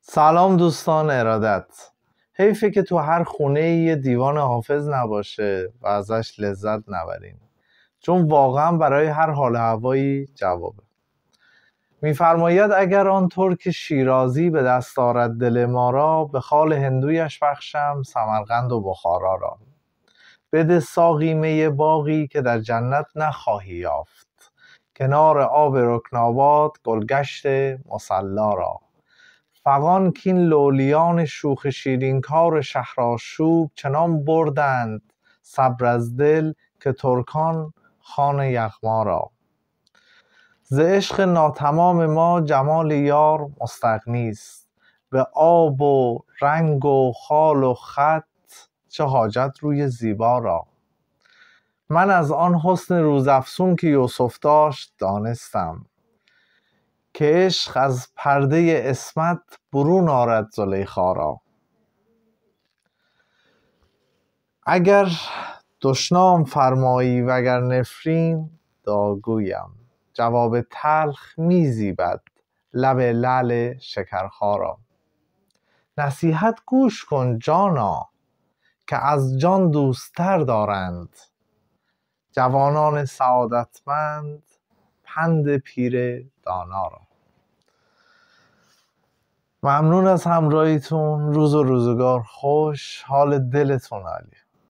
سلام دوستان ارادت. حیفه که تو هر خونه یه دیوان حافظ نباشه و ازش لذت نبریم، چون واقعا برای هر حال و هوایی جوابه. میفرماید اگر آن ترک شیرازی به دست آرد دل ما را، به خال هندویش بخشم سمرقند و بخارا را. بده ساقی می باغی که در جنت نخواهی یافت، کنار آب رکناباد گلگشت مصلا را. فغان کین لولیان شوخ شیرین کار شهرآشوب، چنان بردند صبر از دل که ترکان خوان یغما را. ز عشق ناتمام ما جمال یار مستغنی است، به آب و رنگ و خال و خط چه حاجت روی زیبا را. من از آن حسن روزافزون که یوسف داشت دانستم، که عشق از پرده عصمت برون آرد زلیخا را. اگر دشنام فرمایی وگر نفرین داگویم، جواب تلخ می زیبد لب لعل شکرخا را. نصیحت گوش کن جانا که از جان دوستر دارند، جوانان سعادتمند پند پیر دانا را. ممنون از همراهیتون. روز و روزگار خوش، حال دلتون عالی.